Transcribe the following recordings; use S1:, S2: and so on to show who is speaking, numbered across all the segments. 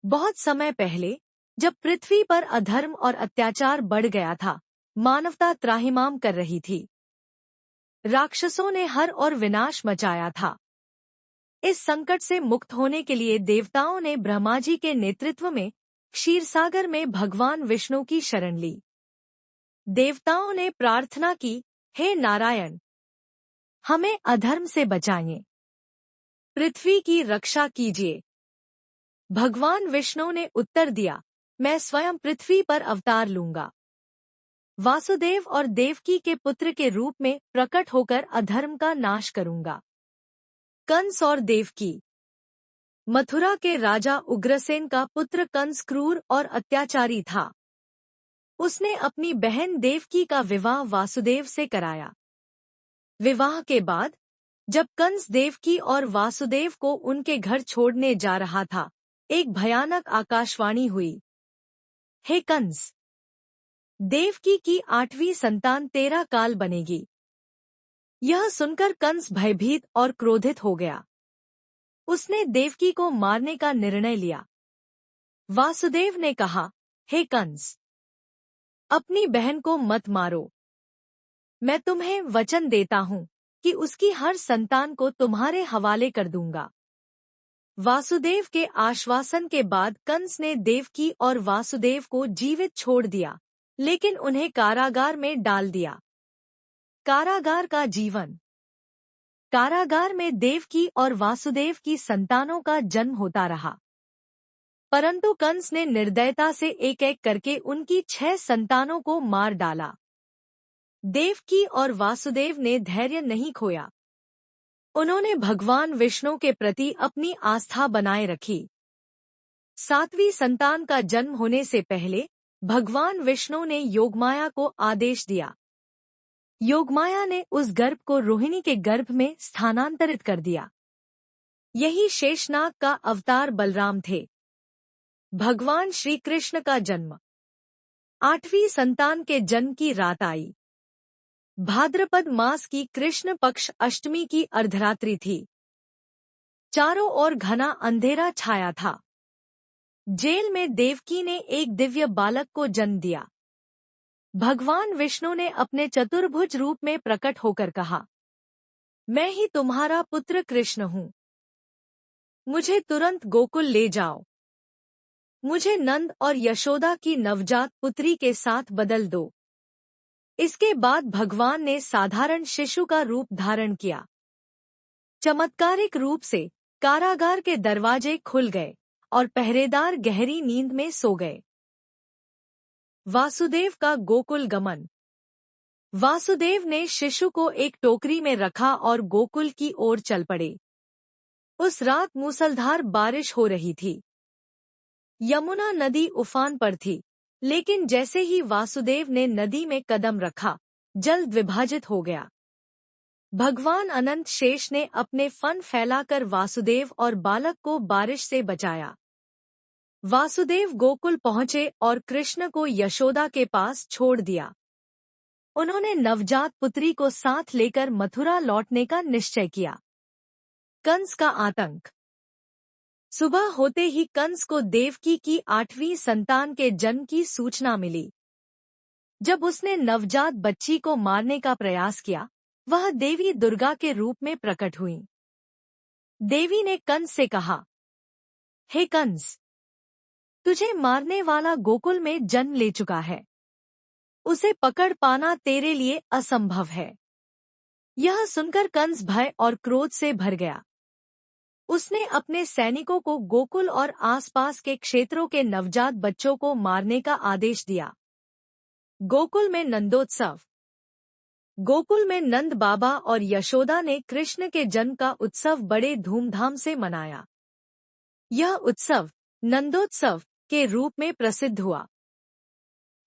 S1: बहुत समय पहले, जब पृथ्वी पर अधर्म और अत्याचार बढ़ गया था, मानवता त्राहिमाम कर रही थी। राक्षसों ने हर और विनाश मचाया था। इस संकट से मुक्त होने के लिए देवताओं ने ब्रह्मा जी के नेतृत्व में क्षीरसागर में भगवान विष्णु की शरण ली। देवताओं ने प्रार्थना की, हे नारायण, हमें अधर्म से बचाइए, पृथ्वी की रक्षा कीजिए। भगवान विष्णु ने उत्तर दिया, मैं स्वयं पृथ्वी पर अवतार लूंगा। वासुदेव और देवकी के पुत्र के रूप में प्रकट होकर अधर्म का नाश करूंगा। कंस और देवकी। मथुरा के राजा उग्रसेन का पुत्र कंस क्रूर और अत्याचारी था। उसने अपनी बहन देवकी का विवाह वासुदेव से कराया। विवाह के बाद जब कंस देवकी और वासुदेव को उनके घर छोड़ने जा रहा था, एक भयानक आकाशवाणी हुई, हे कंस, देवकी की 8वीं संतान तेरा काल बनेगी। यह सुनकर कंस भयभीत और क्रोधित हो गया। उसने देवकी को मारने का निर्णय लिया। वासुदेव ने कहा, हे कंस, अपनी बहन को मत मारो। मैं तुम्हें वचन देता हूँ कि उसकी हर संतान को तुम्हारे हवाले कर दूंगा। वासुदेव के आश्वासन के बाद कंस ने देवकी और वासुदेव को जीवित छोड़ दिया, लेकिन उन्हें कारागार में डाल दिया। कारागार का जीवन। कारागार में देवकी और वासुदेव की संतानों का जन्म होता रहा, परंतु कंस ने निर्दयता से एक एक करके उनकी 6 संतानों को मार डाला। देवकी और वासुदेव ने धैर्य नहीं खोया। उन्होंने भगवान विष्णु के प्रति अपनी आस्था बनाए रखी। 7वीं संतान का जन्म होने से पहले भगवान विष्णु ने योगमाया को आदेश दिया। योगमाया ने उस गर्भ को रोहिणी के गर्भ में स्थानांतरित कर दिया। यही शेषनाग का अवतार बलराम थे। भगवान श्री कृष्ण का जन्म। 8वीं संतान के जन्म की रात आई। भाद्रपद मास की कृष्ण पक्ष अष्टमी की अर्धरात्रि थी। चारों ओर घना अंधेरा छाया था। जेल में देवकी ने एक दिव्य बालक को जन्म दिया। भगवान विष्णु ने अपने चतुर्भुज रूप में प्रकट होकर कहा, मैं ही तुम्हारा पुत्र कृष्ण हूँ। मुझे तुरंत गोकुल ले जाओ। मुझे नंद और यशोदा की नवजात पुत्री के साथ बदल दो। इसके बाद भगवान ने साधारण शिशु का रूप धारण किया। चमत्कारिक रूप से कारागार के दरवाजे खुल गए और पहरेदार गहरी नींद में सो गए। वासुदेव का गोकुल गमन। वासुदेव ने शिशु को एक टोकरी में रखा और गोकुल की ओर चल पड़े। उस रात मूसलधार बारिश हो रही थी। यमुना नदी उफान पर थी, लेकिन जैसे ही वासुदेव ने नदी में कदम रखा, जल द्विभाजित हो गया। भगवान अनंत शेष ने अपने फन फैलाकर वासुदेव और बालक को बारिश से बचाया। वासुदेव गोकुल पहुंचे और कृष्ण को यशोदा के पास छोड़ दिया। उन्होंने नवजात पुत्री को साथ लेकर मथुरा लौटने का निश्चय किया। कंस का आतंक। सुबह होते ही कंस को देवकी की 8वीं संतान के जन्म की सूचना मिली। जब उसने नवजात बच्ची को मारने का प्रयास किया, वह देवी दुर्गा के रूप में प्रकट हुई। देवी ने कंस से कहा, हे कंस, तुझे मारने वाला गोकुल में जन्म ले चुका है। उसे पकड़ पाना तेरे लिए असंभव है। यह सुनकर कंस भय और क्रोध से भर गया। उसने अपने सैनिकों को गोकुल और आसपास के क्षेत्रों के नवजात बच्चों को मारने का आदेश दिया। गोकुल में नंदोत्सव। गोकुल में नंद बाबा और यशोदा ने कृष्ण के जन्म का उत्सव बड़े धूमधाम से मनाया। यह उत्सव नंदोत्सव के रूप में प्रसिद्ध हुआ।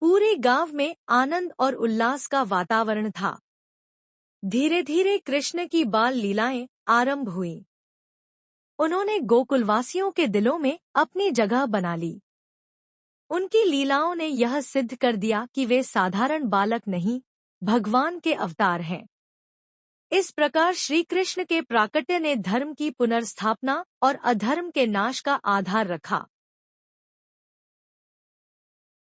S1: पूरे गांव में आनंद और उल्लास का वातावरण था। धीरे धीरे कृष्ण की बाल लीलाएं आरंभ हुईं। उन्होंने गोकुलवासियों के दिलों में अपनी जगह बना ली। उनकी लीलाओं ने यह सिद्ध कर दिया कि वे साधारण बालक नहीं, भगवान के अवतार हैं। इस प्रकार श्री कृष्ण के प्राकट्य ने धर्म की पुनर्स्थापना और अधर्म के नाश का आधार रखा।